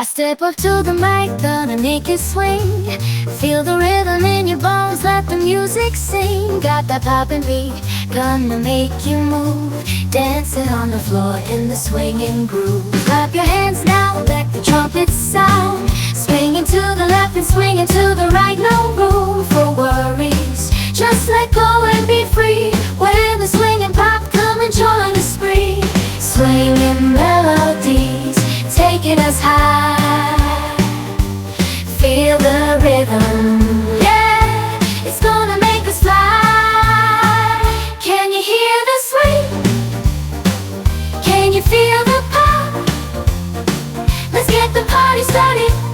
I step up to the mic, gonna make it swing. Feel the rhythm in your bones, let the music sing. Got that poppin' beat, gonna make you move. Dancing on the floor in the swinging groove. Clap your hands now, let the trumpets sound. Swinging to the left and swinging to the right. No room for worries, just let go and be free. When the swinging pop, come and join the spree. Swinging melodies, taking us high. Feel the rhythm, yeah, it's gonna make us fly. Can you hear the swing? Can you feel the pop? Let's get the party started.